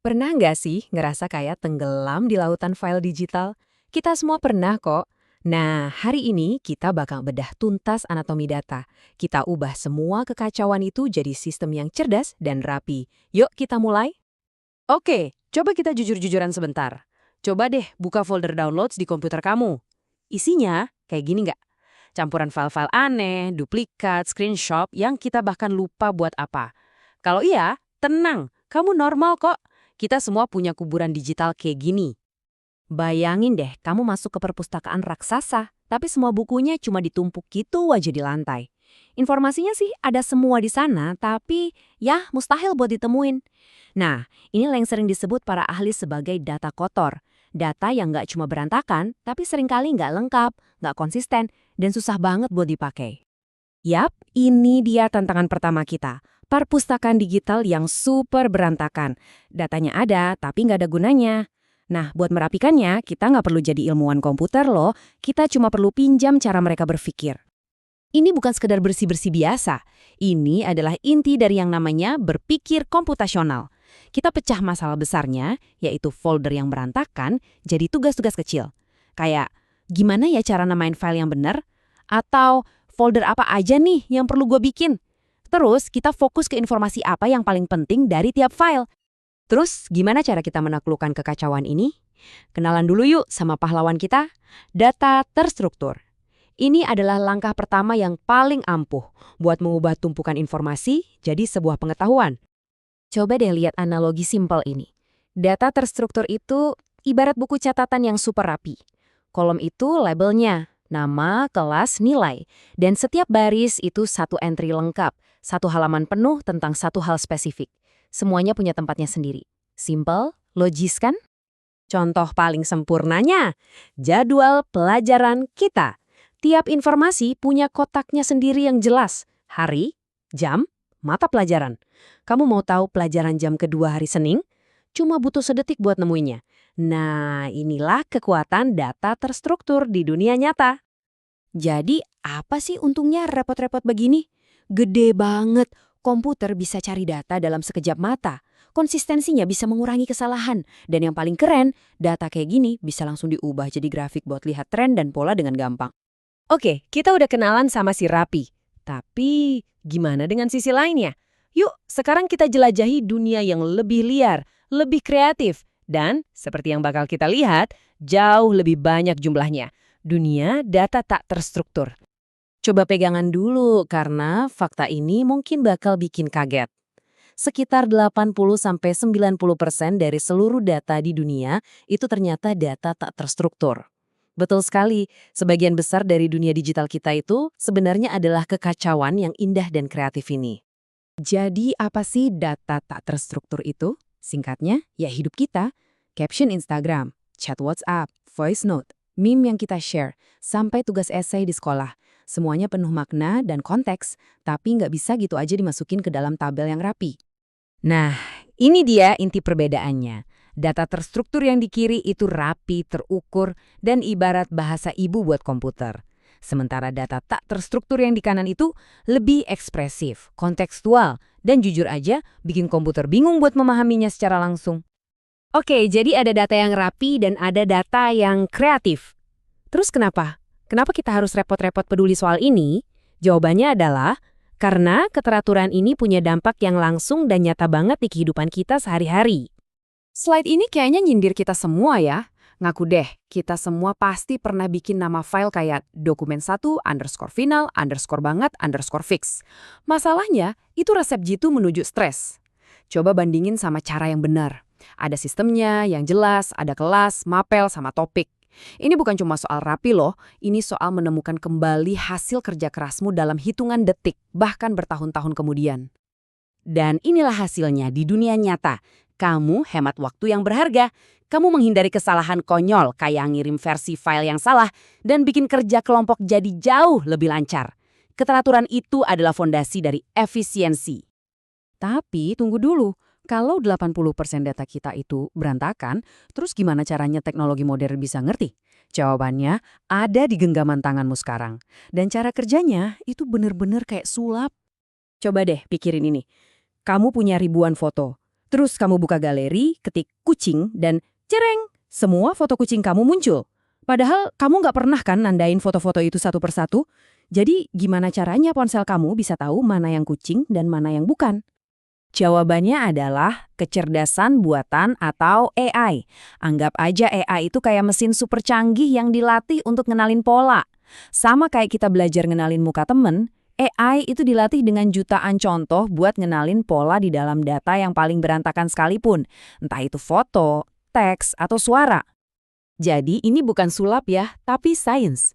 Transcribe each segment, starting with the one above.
Pernah nggak sih ngerasa kayak tenggelam di lautan file digital? Kita semua pernah kok. Nah, hari ini kita bakal bedah tuntas anatomi data. Kita ubah semua kekacauan itu jadi sistem yang cerdas dan rapi. Yuk kita mulai? Oke, coba kita jujur-jujuran sebentar. Coba deh buka folder downloads di komputer kamu. Isinya kayak gini nggak? Campuran file-file aneh, duplikat, screenshot yang kita bahkan lupa buat apa. Kalau iya, tenang, kamu normal kok. Kita semua punya kuburan digital kayak gini. Bayangin deh, kamu masuk ke perpustakaan raksasa, tapi semua bukunya cuma ditumpuk gitu aja di lantai. Informasinya sih ada semua di sana, tapi ya mustahil buat ditemuin. Nah, inilah yang sering disebut para ahli sebagai data kotor. Data yang nggak cuma berantakan, tapi seringkali nggak lengkap, nggak konsisten, dan susah banget buat dipakai. Yap, ini dia tantangan pertama kita. Perpustakaan digital yang super berantakan. Datanya ada, tapi nggak ada gunanya. Nah, buat merapikannya, kita nggak perlu jadi ilmuwan komputer loh. Kita cuma perlu pinjam cara mereka berpikir. Ini bukan sekedar bersih-bersih biasa. Ini adalah inti dari yang namanya berpikir komputasional. Kita pecah masalah besarnya, yaitu folder yang berantakan, jadi tugas-tugas kecil. Kayak, gimana ya cara namain file yang benar? Atau folder apa aja nih yang perlu gue bikin? Terus, kita fokus ke informasi apa yang paling penting dari tiap file. Terus, gimana cara kita menaklukkan kekacauan ini? Kenalan dulu yuk sama pahlawan kita, data terstruktur. Ini adalah langkah pertama yang paling ampuh buat mengubah tumpukan informasi jadi sebuah pengetahuan. Coba deh lihat analogi simpel ini. Data terstruktur itu ibarat buku catatan yang super rapi. Kolom itu labelnya, nama, kelas, nilai. Dan setiap baris itu satu entry lengkap, satu halaman penuh tentang satu hal spesifik. Semuanya punya tempatnya sendiri. Simple, logis kan? Contoh paling sempurnanya, jadwal pelajaran kita. Tiap informasi punya kotaknya sendiri yang jelas. Hari, jam, mata pelajaran. Kamu mau tahu pelajaran jam kedua hari Senin? Cuma butuh sedetik buat nemuinya. Nah, inilah kekuatan data terstruktur di dunia nyata. Jadi, apa sih untungnya repot-repot begini? Gede banget. Komputer bisa cari data dalam sekejap mata. Konsistensinya bisa mengurangi kesalahan. Dan yang paling keren, data kayak gini bisa langsung diubah jadi grafik buat lihat tren dan pola dengan gampang. Oke, kita udah kenalan sama si Rapi. Tapi, gimana dengan sisi lainnya? Yuk, sekarang kita jelajahi dunia yang lebih liar, lebih kreatif, dan, seperti yang bakal kita lihat, jauh lebih banyak jumlahnya. Dunia data tak terstruktur. Coba pegangan dulu, karena fakta ini mungkin bakal bikin kaget. Sekitar 80–90% dari seluruh data di dunia itu ternyata data tak terstruktur. Betul sekali, sebagian besar dari dunia digital kita itu sebenarnya adalah kekacauan yang indah dan kreatif ini. Jadi apa sih data tak terstruktur itu? Singkatnya, ya hidup kita, caption Instagram, chat WhatsApp, voice note, meme yang kita share, sampai tugas esai di sekolah. Semuanya penuh makna dan konteks, tapi nggak bisa gitu aja dimasukin ke dalam tabel yang rapi. Nah, ini dia inti perbedaannya. Data terstruktur yang di kiri itu rapi, terukur, dan ibarat bahasa ibu buat komputer. Sementara data tak terstruktur yang di kanan itu lebih ekspresif, kontekstual, dan jujur aja bikin komputer bingung buat memahaminya secara langsung. Oke, jadi ada data yang rapi dan ada data yang kreatif. Terus kenapa? Kenapa kita harus repot-repot peduli soal ini? Jawabannya adalah karena keteraturan ini punya dampak yang langsung dan nyata banget di kehidupan kita sehari-hari. Slide ini kayaknya nyindir kita semua ya. Ngaku deh, kita semua pasti pernah bikin nama file kayak dokumen1_final_banget_fix. Masalahnya, itu resep jitu menuju stres. Coba bandingin sama cara yang benar. Ada sistemnya yang jelas, ada kelas, mapel, sama topik. Ini bukan cuma soal rapi loh, ini soal menemukan kembali hasil kerja kerasmu dalam hitungan detik, bahkan bertahun-tahun kemudian. Dan inilah hasilnya di dunia nyata. Kamu hemat waktu yang berharga, kamu menghindari kesalahan konyol kayak ngirim versi file yang salah, dan bikin kerja kelompok jadi jauh lebih lancar. Keteraturan itu adalah fondasi dari efisiensi. Tapi tunggu dulu. Kalau 80% data kita itu berantakan, terus gimana caranya teknologi modern bisa ngerti? Jawabannya ada di genggaman tanganmu sekarang. Dan cara kerjanya itu bener-bener kayak sulap. Coba deh pikirin ini. Kamu punya ribuan foto. Terus kamu buka galeri, ketik kucing, dan cereng, semua foto kucing kamu muncul. Padahal kamu nggak pernah kan nandain foto-foto itu satu persatu? Jadi gimana caranya ponsel kamu bisa tahu mana yang kucing dan mana yang bukan? Jawabannya adalah kecerdasan buatan atau AI. Anggap aja AI itu kayak mesin super canggih yang dilatih untuk ngenalin pola. Sama kayak kita belajar ngenalin muka temen, AI itu dilatih dengan jutaan contoh buat ngenalin pola di dalam data yang paling berantakan sekalipun. Entah itu foto, teks, atau suara. Jadi ini bukan sulap ya, tapi sains.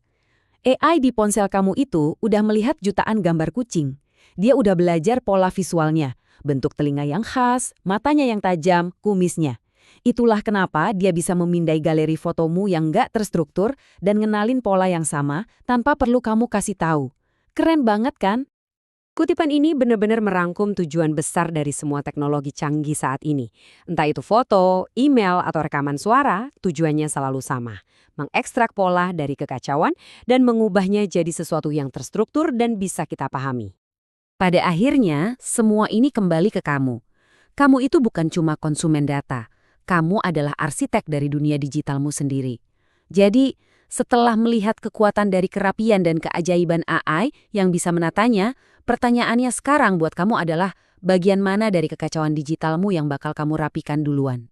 AI di ponsel kamu itu udah melihat jutaan gambar kucing. Dia udah belajar pola visualnya, bentuk telinga yang khas, matanya yang tajam, kumisnya. Itulah kenapa dia bisa memindai galeri fotomu yang nggak terstruktur dan ngenalin pola yang sama tanpa perlu kamu kasih tahu. Keren banget kan? Kutipan ini benar-benar merangkum tujuan besar dari semua teknologi canggih saat ini. Entah itu foto, email, atau rekaman suara, tujuannya selalu sama. Mengekstrak pola dari kekacauan dan mengubahnya jadi sesuatu yang terstruktur dan bisa kita pahami. Pada akhirnya, semua ini kembali ke kamu. Kamu itu bukan cuma konsumen data. Kamu adalah arsitek dari dunia digitalmu sendiri. Jadi, setelah melihat kekuatan dari kerapian dan keajaiban AI yang bisa menatanya, pertanyaannya sekarang buat kamu adalah bagian mana dari kekacauan digitalmu yang bakal kamu rapikan duluan?